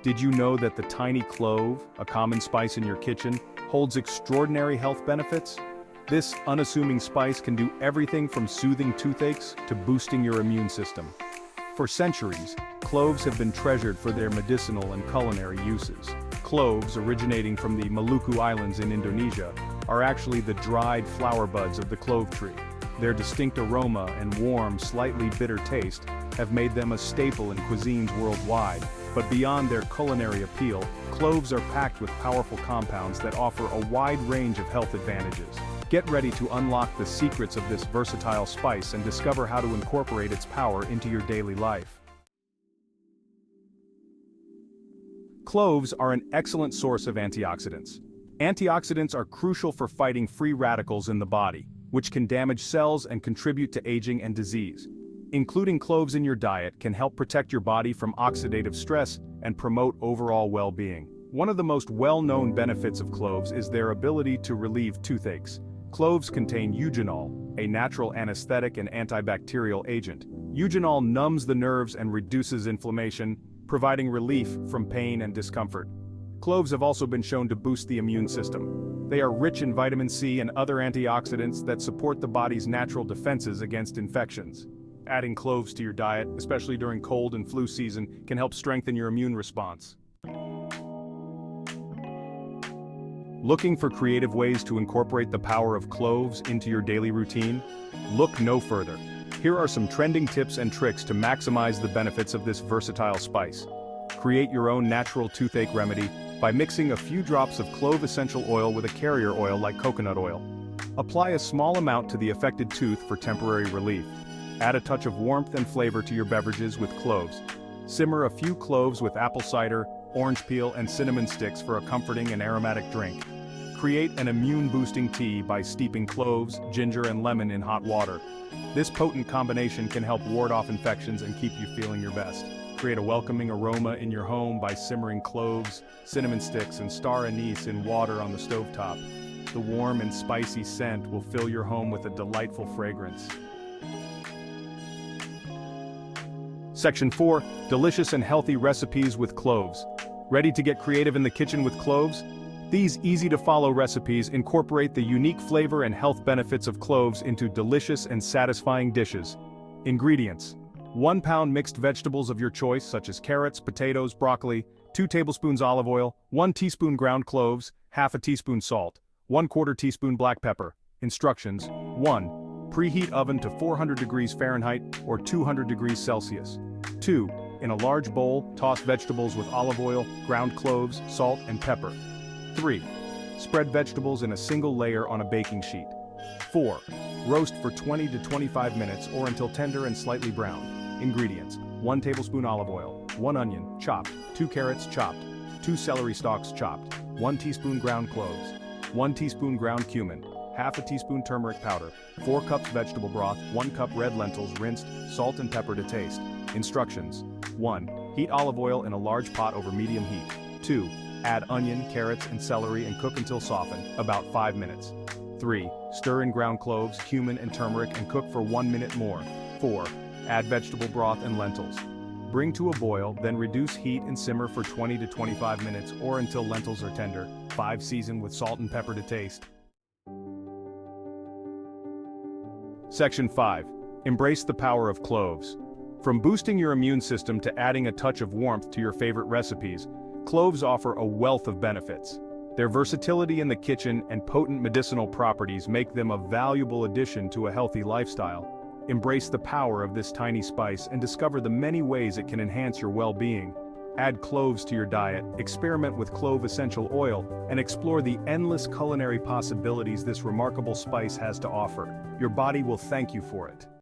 Did you know that the tiny clove, a common spice in your kitchen, holds extraordinary health benefits? This unassuming spice can do everything from soothing toothaches to boosting your immune system. For centuries, cloves have been treasured for their medicinal and culinary uses. Cloves, originating from the Maluku Islands in Indonesia, are actually the dried flower buds of the clove tree. Their distinct aroma and warm, slightly bitter taste have made them a staple in cuisines worldwide. But beyond their culinary appeal, cloves are packed with powerful compounds that offer a wide range of health advantages. Get ready to unlock the secrets of this versatile spice and discover how to incorporate its power into your daily life. Cloves are an excellent source of antioxidants. Antioxidants are crucial for fighting free radicals in the body, which can damage cells and contribute to aging and disease. Including cloves in your diet can help protect your body from oxidative stress and promote overall well-being. One of the most well-known benefits of cloves is their ability to relieve toothaches. Cloves contain eugenol, a natural anesthetic and antibacterial agent. Eugenol numbs the nerves and reduces inflammation, providing relief from pain and discomfort. Cloves have also been shown to boost the immune system. They are rich in vitamin C and other antioxidants that support the body's natural defenses against infections. Adding cloves to your diet, especially during cold and flu season, can help strengthen your immune response. Looking for creative ways to incorporate the power of cloves into your daily routine? Look no further. Here are some trending tips and tricks to maximize the benefits of this versatile spice. Create your own natural toothache remedy by mixing a few drops of clove essential oil with a carrier oil like coconut oil. Apply a small amount to the affected tooth for temporary relief. Add a touch of warmth and flavor to your beverages with cloves. Simmer a few cloves with apple cider, orange peel, and cinnamon sticks for a comforting and aromatic drink. Create an immune-boosting tea by steeping cloves, ginger, and lemon in hot water. This potent combination can help ward off infections and keep you feeling your best. Create a welcoming aroma in your home by simmering cloves, cinnamon sticks, and star anise in water on the stovetop. The warm and spicy scent will fill your home with a delightful fragrance. Section 4. Delicious and healthy recipes with cloves. Ready to get creative in the kitchen with cloves? These easy-to-follow recipes incorporate the unique flavor and health benefits of cloves into delicious and satisfying dishes. Ingredients: 1 pound mixed vegetables of your choice such as carrots, potatoes, broccoli, 2 tablespoons olive oil, 1 teaspoon ground cloves, half a teaspoon salt, 1/4 teaspoon black pepper. Instructions: 1. Preheat oven to 400 degrees Fahrenheit or 200 degrees Celsius. 2. In a large bowl, toss vegetables with olive oil, ground cloves, salt, and pepper. 3. Spread vegetables in a single layer on a baking sheet. 4. Roast for 20 to 25 minutes or until tender and slightly browned. Ingredients: 1 tablespoon olive oil, 1 onion, chopped, 2 carrots, chopped, 2 celery stalks, chopped, 1 teaspoon ground cloves, 1 teaspoon ground cumin, half a teaspoon turmeric powder, 4 cups vegetable broth, 1 cup red lentils rinsed, salt and pepper to taste. Instructions: 1. Heat olive oil in a large pot over medium heat. 2. Add onion, carrots, and celery and cook until softened, about 5 minutes. 3. Stir in ground cloves, cumin, and turmeric and cook for 1 minute more. 4. Add vegetable broth and lentils. Bring to a boil, then reduce heat and simmer for 20 to 25 minutes or until lentils are tender. 5. Season with salt and pepper to taste. Section 5. Embrace the power of cloves. From boosting your immune system to adding a touch of warmth to your favorite recipes, cloves offer a wealth of benefits. Their versatility in the kitchen and potent medicinal properties make them a valuable addition to a healthy lifestyle. Embrace the power of this tiny spice and discover the many ways it can enhance your well-being. Add cloves to your diet, experiment with clove essential oil, and explore the endless culinary possibilities this remarkable spice has to offer. Your body will thank you for it.